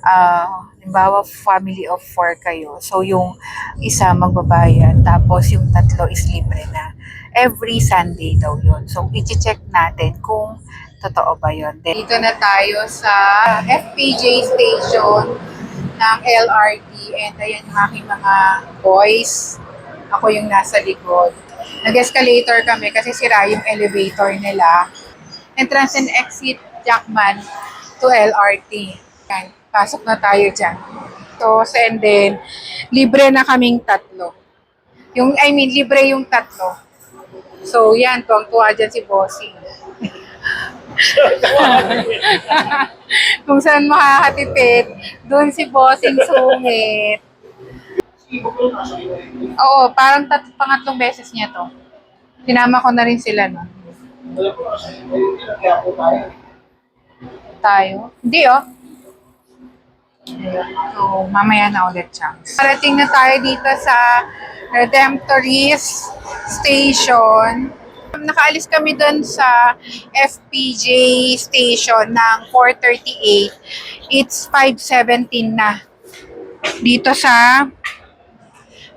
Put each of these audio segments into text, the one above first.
halimbawa family of 4 kayo. So yung isa magbabayad, tapos yung tatlo is libre na. Every Sunday daw yun. So i-check natin kung totoo ba yun. Then, dito na tayo sa FPJ station ng LRT, and ayan yung aking mga boys. Ako yung nasa likod. Nag-escalator kami kasi sira yung elevator nila. Entrance and exit Jackman to LRT. Yan, pasok na tayo dyan. So, and then, libre na kaming tatlo. Libre yung tatlo. So, yan, tuwang-tuwa dyan si Bossing. Kung saan makakatipid, doon si Bossing sungit. Oo, parang pangatlong beses niya to. Sinama ko na rin sila, no? Tayo? Hindi, oh. So, mamaya na ulit chance. Parating na tayo dito sa Redemptorist Station. Nakaalis kami dun sa FPJ station ng 4:38. It's 5:17 na. Dito sa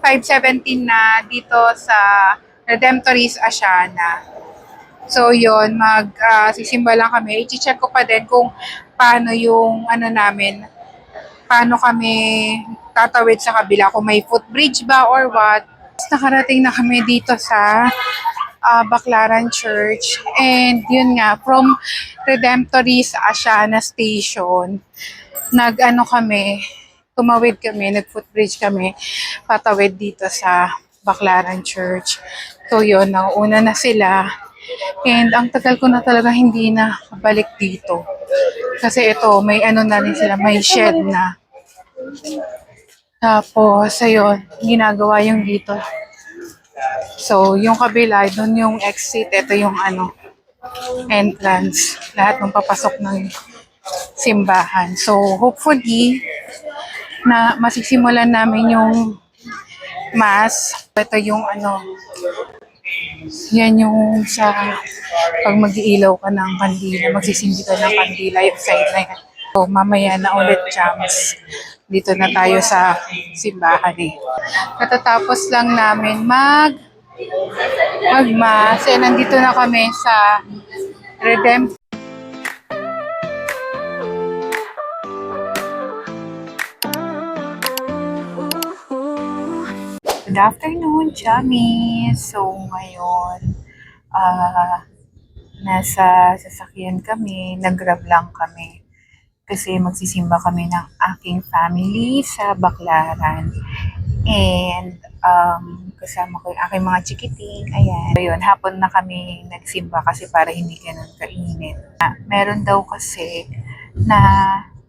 5:17 na dito sa Redemptorist Asiana. So yun, sisimba lang kami. I-check ko pa din kung paano yung paano kami tatawid sa kabila, kung may footbridge ba or what. Nakarating na kami dito sa Baclaran Church, and yun nga, from Redemptorist Asiana Station, tumawid kami, nag-footbridge kami, patawid dito sa Baclaran Church. So yun, nauna na sila. And ang tagal ko na talaga hindi na balik dito. Kasi ito, may na rin sila, may shed na. Tapos, ayun, ginagawa yung dito. So, yung kabila, doon yung exit, ito yung entrance. Lahat ng papasok ng simbahan. So, hopefully, na masisimulan namin yung mass. Ito yung yan yung sa pag mag-iilaw ka ng kandila, magsisindi ka ng kandila, yung side na yan. So, mamaya na ulit, chams. Dito na tayo sa simbahan eh. Katatapos lang namin mag-mass. Eh, nandito na kami sa Redemptorist. Good afternoon, Chami! So, ngayon, nasa sasakyan kami, nag-grab lang kami. Kasi magsisimba kami ng aking family sa Baclaran. And, kasama ko yung aking mga chikiting. Ayan. So, yun, hapon na kami nagsimba kasi para hindi ganun kainit. Meron daw kasi na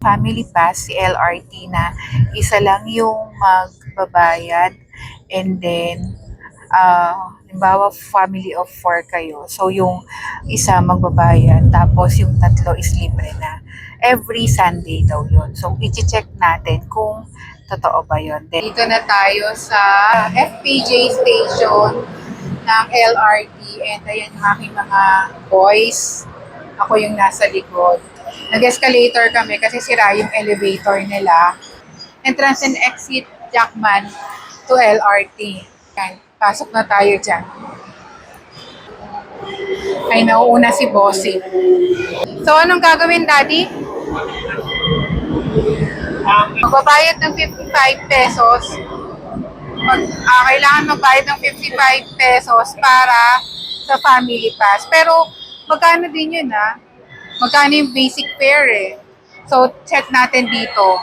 family pass, si LRT, na isa lang yung magbabayad. And then, halimbawa family of 4 kayo. So yung isa magbabayad, tapos yung tatlo is libre na. Every Sunday daw yun. So i-check natin kung totoo ba yun. Then, dito na tayo sa FPJ station ng LRT, and ayan yung aking mga boys. Ako yung nasa likod. Nag-escalator kami kasi sira yung elevator nila. Entrance and exit Jackman to LRT. Yan, pasok na tayo dyan. Ay, nauuna si Bossy. So, anong gagawin, Daddy? Magbabayad ng 55 pesos. Kailangan magbayad ng 55 pesos para sa family pass. Pero, magkano din yun, Magkano yung basic fare, eh? So, check natin dito.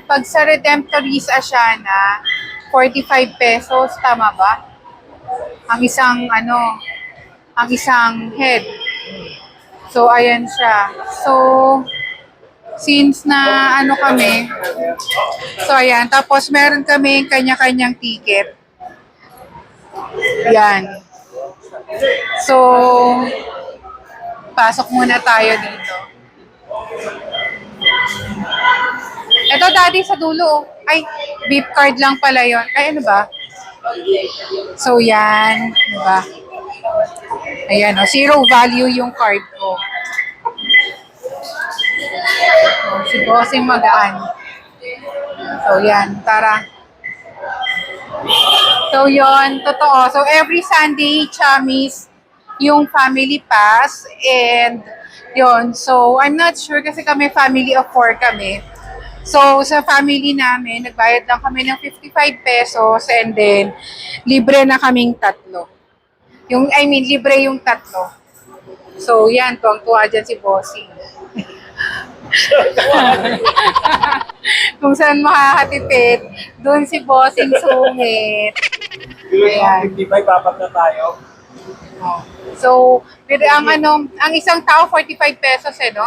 Pag sa Redemptorist Asiana, 45 pesos, tama ba? Ang isang head. So, ayan siya. So, since na kami, so ayan, tapos meron kami kanya-kanyang ticket. Yan. So, pasok muna tayo dito. Ito, Daddy, sa dulo. Ay, beep card lang pala yon. Ay, ano ba? So, yan. Diba? Ayan, zero value yung card ko. So, si Bossing magaan. So, yan. Tara. So, yon totoo. So, every Sunday, Chamis, yung family pass. And, yon so, I'm not sure kasi kami family of 4 kami. So, sa family namin, nagbayad lang kami ng 55 pesos and then, libre na kaming tatlo. Libre yung tatlo. So, yan, tuwang-tuwa dyan si Bossing. Kung saan makakatipid, doon si Bossing sungit. Ayan. 55, papat na tayo. So, ang isang tao 45 pesos no?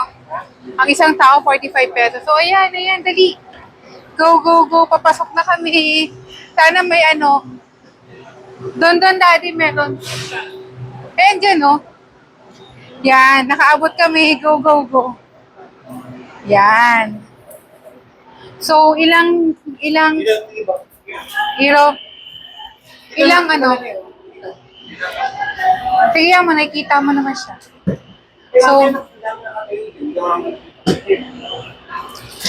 Ang isang tao 45 pesos. So, ayan, dali. Go, go, go. Papasok na kami. Sana may Doon, daddy, meron. Ayan dyan, no? Yan, nakaabot kami. Go, go, go. Yan. So, ilang, sige mo, nakikita mo naman siya.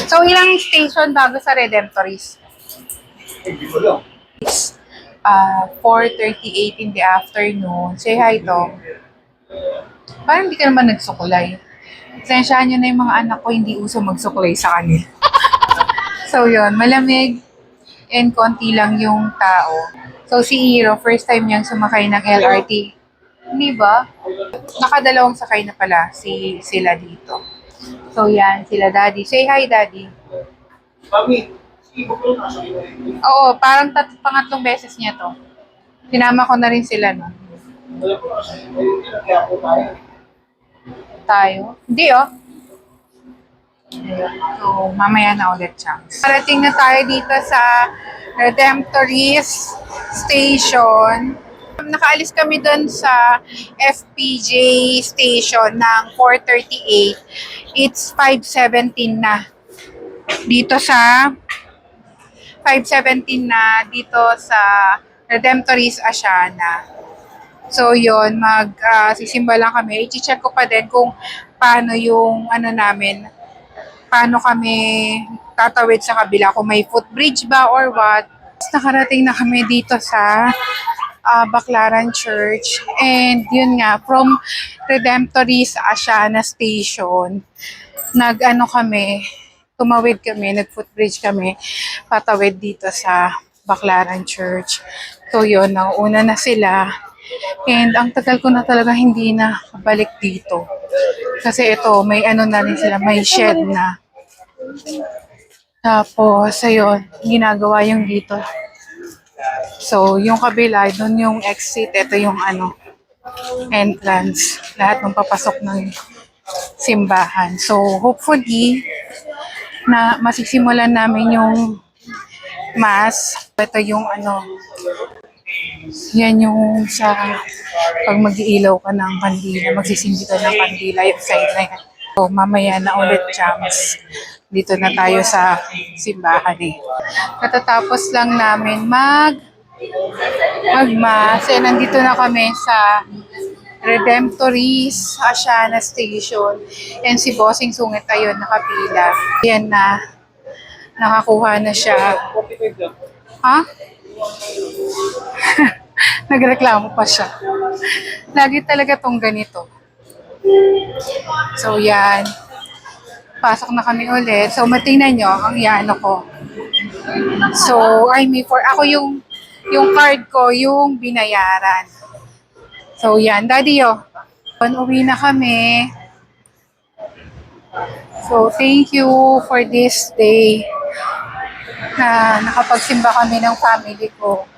So, ilang station bago sa Redemptorist? 4:38 in the afternoon. Say hi, Tom. Parang hindi ka naman nagsukulay. Sensyahan nyo na yung mga anak ko, hindi uso magsukulay sa kanila. So, yun. Malamig and konti lang yung tao. So, si Hiro, first time niyang sumakay ng LRT. Hindi ba? Nakadalawang sakay na pala sila dito. So, yan. Sila daddy. Say hi, daddy. Mami, Oo, parang pangatlong beses niya to. Sinama ko na rin sila, no? Tayo? Hindi, oh. So, mamaya na ulit chance. Parating na tayo dito sa Redemptorist Station. Nakaalis kami dun sa FPJ Station ng 4:38. It's 5:17 na. Dito sa 5:17 na dito sa Redemptorist Asiana. So yun, sisimba lang kami. I-check ko pa din kung paano yung paano kami tatawid sa kabila, kung may footbridge ba or what. Nakarating na kami dito sa Baclaran Church. And yun nga, from Redemptorist Asiana Station, tumawid kami, nag-footbridge kami, patawid dito sa Baclaran Church. So yun, nauna na sila. And ang tagal ko na talaga hindi na balik dito. Kasi ito, may na rin sila, may shed na. Tapos, ayun, ginagawa yung dito. So, yung kabila, doon yung exit, ito yung entrance. Lahat ng papasok ng simbahan. So, hopefully, na masisimulan namin yung mass. Ito yung yan yung sa pag mag-iilaw ka ng kandila, magsisindi ka ng kandila yung side na yan. So, mamaya na ulit, chams. Dito na tayo sa simbahan eh. Katatapos lang namin mag-mass. Eh, nandito na kami sa Redemptorist Asiana Station. And si Bossing sungit ayun, nakapila. Yan na. Nakakuha na siya. Ha? Nagreklamo pa siya. Lagi talaga tong ganito. So, yan. Pasok na kami ulit. So, matingnan nyo ang ko. So, ako yung card ko, yung binayaran. So, yan. Daddy, uwi na kami. So, thank you for this day na nakapagsimba kami ng family ko.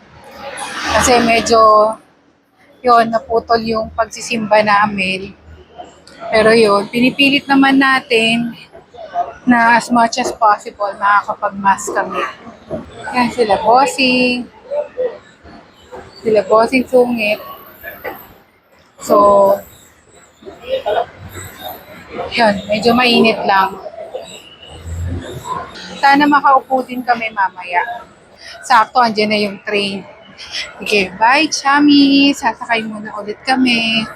Kasi medyo, naputol yung pagsisimba namin. Pero pinipilit naman natin na as much as possible makakapag-mass kami. Yan sila Bossing. Sila Bossing sungit. So, medyo mainit lang. Sana makaupo din kami mamaya. Sakto, andyan na yung train. Okay, bye, Chami. Sasakay muna ulit kami.